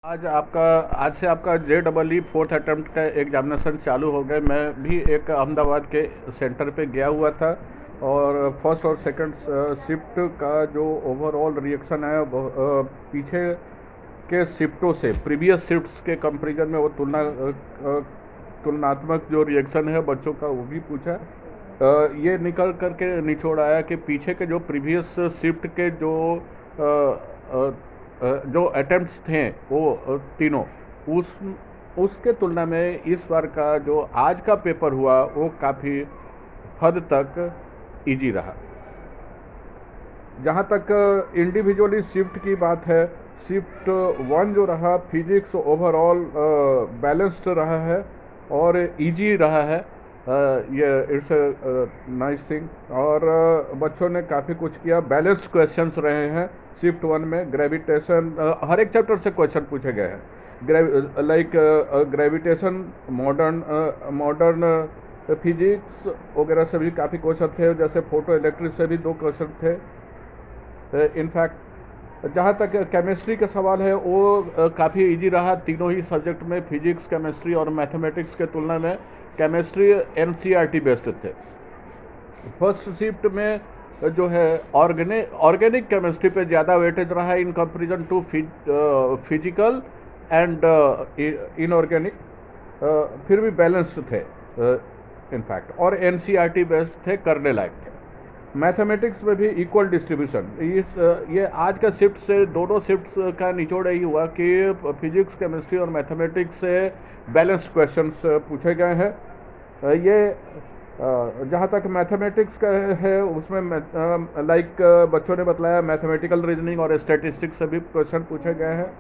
आज से आपका JEE फोर्थ अटेम्प्ट का एग्जामिनेशन चालू हो गए। मैं भी एक अहमदाबाद के सेंटर पे गया हुआ था और फर्स्ट और सेकंड शिफ्ट का जो ओवरऑल रिएक्शन है पीछे के शिफ्टों से प्रीवियस शिफ्ट्स के कंपैरिजन में वो तुलनात्मक जो रिएक्शन है बच्चों का वो भी पूछा। ये निकल करके निचोड़ आया कि पीछे के जो प्रीवियस शिफ्ट के जो अटेम्प्ट्स थे वो तीनों उस उसके तुलना में इस बार का जो आज का पेपर हुआ वो काफ़ी हद तक इजी रहा। जहाँ तक इंडिविजुअली शिफ्ट की बात है, शिफ्ट 1 जो रहा फिजिक्स ओवरऑल बैलेंस्ड रहा है और इजी रहा है। ये इट्स नाइस थिंग। और बच्चों ने काफ़ी कुछ किया। बैलेंस्ड क्वेश्चंस रहे हैं शिफ्ट 1 में। ग्रेविटेशन हर एक चैप्टर से क्वेश्चन पूछे गए हैं। लाइक ग्रेविटेशन, मॉडर्न फिजिक्स वगैरह से भी काफ़ी क्वेश्चन थे। जैसे फोटो इलेक्ट्रिक से भी 2 क्वेश्चन थे। इनफैक्ट जहाँ तक केमिस्ट्री का सवाल है वो काफ़ी इजी रहा तीनों ही सब्जेक्ट में। फिजिक्स, केमिस्ट्री और मैथमेटिक्स के तुलना में केमिस्ट्री NCERT बेस्ड थे। फर्स्ट शिफ्ट में जो है ऑर्गेनिक केमिस्ट्री पे ज़्यादा वेटेज रहा in comparison to physical and inorganic. फिर भी बैलेंस्ड थे इनफैक्ट, और NCERT बेस्ड थे, करने लायक थे। मैथमेटिक्स में भी इक्वल डिस्ट्रीब्यूशन। ये आज का शिफ्ट से दोनों शिफ्ट्स का निचोड़ यही हुआ कि फिजिक्स, केमिस्ट्री और मैथमेटिक्स से बैलेंस्ड क्वेश्चंस पूछे गए हैं। ये जहाँ तक मैथमेटिक्स का है उसमें लाइक बच्चों ने बतलाया मैथमेटिकल रीजनिंग और स्टैटिस्टिक्स से भी क्वेश्चन पूछे गए हैं।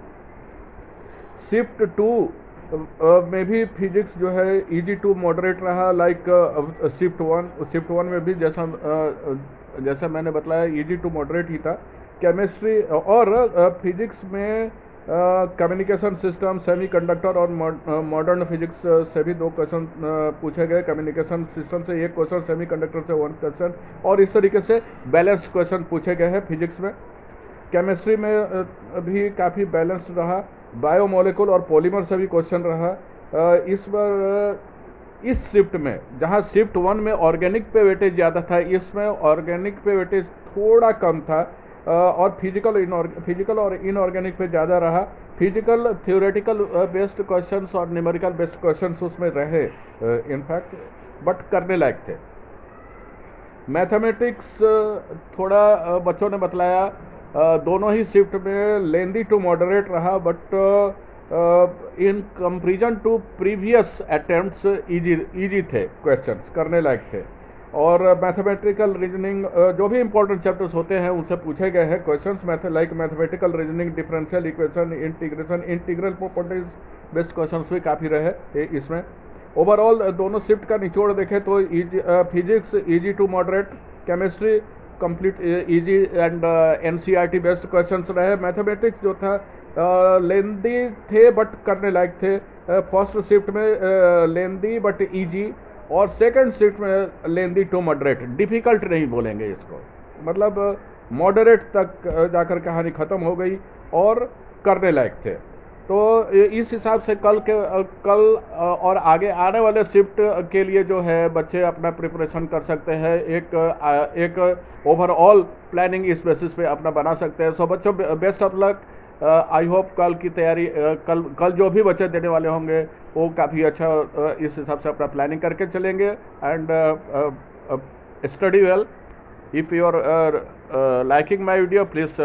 शिफ्ट 2 में भी फिजिक्स जो है इजी टू मॉडरेट रहा, लाइक शिफ्ट 1 में भी जैसा मैंने बताया इजी टू मॉडरेट ही था। केमिस्ट्री और फिजिक्स में कम्युनिकेशन सिस्टम, सेमीकंडक्टर और मॉडर्न फिजिक्स से भी 2 क्वेश्चन पूछे गए। कम्युनिकेशन सिस्टम से 1 क्वेश्चन, सेमीकंडक्टर से 1 क्वेश्चन, और इस तरीके से बैलेंस क्वेश्चन पूछे गए हैं फिजिक्स में। केमिस्ट्री में भी काफ़ी बैलेंस रहा। बायोमोलिकुल और पॉलीमर से भी क्वेश्चन रहा। इस बार इस शिफ्ट में जहां शिफ्ट 1 में ऑर्गेनिक पे वेटेज ज़्यादा था, इसमें ऑर्गेनिक पे वेटेज थोड़ा कम था और फिजिकल और इनऑर्गेनिक पे ज़्यादा रहा। फिजिकल थ्योरेटिकल बेस्ड क्वेश्चंस और न्यूमेरिकल बेस्ड क्वेश्चंस उसमें रहे इनफैक्ट, बट करने लायक थे। मैथमेटिक्स थोड़ा बच्चों ने बतलाया दोनों ही शिफ्ट में लेंदी टू मॉडरेट रहा, but in comparison to previous attempts easy थे क्वेश्चंस, करने लायक थे। और मैथमेटिकल रीजनिंग जो भी इंपॉर्टेंट चैप्टर्स होते हैं उनसे पूछे गए हैं questions, like mathematical reasoning, differential equation, integration, integral properties based questions भी काफ़ी रहे इसमें। ओवरऑल दोनों शिफ्ट का निचोड़ देखें तो physics easy to moderate, chemistry complete easy and NCERT based questions रहे। मैथमेटिक्स जो था लेंदी थे बट करने लायक थे। फर्स्ट शिफ्ट में लेंदी बट इजी, और सेकंड शिफ्ट में लेंदी टू मॉडरेट। डिफ़िकल्ट नहीं बोलेंगे इसको, मतलब मॉडरेट तक जाकर कहानी ख़त्म हो गई और करने लायक थे। तो इस हिसाब से कल और आगे आने वाले शिफ्ट के लिए जो है बच्चे अपना प्रिपरेशन कर सकते हैं। एक ओवरऑल प्लानिंग इस बेसिस पे अपना बना सकते हैं। सो बच्चों, best of luck. I hope कल की तैयारी कल जो भी बच्चे देने वाले होंगे वो काफ़ी अच्छा इस हिसाब से अपना प्लानिंग करके चलेंगे and study well. If you are liking my video, please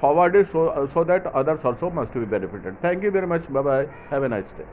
forward it so that others also must be benefited. Thank you very much. Bye bye. Have a nice day.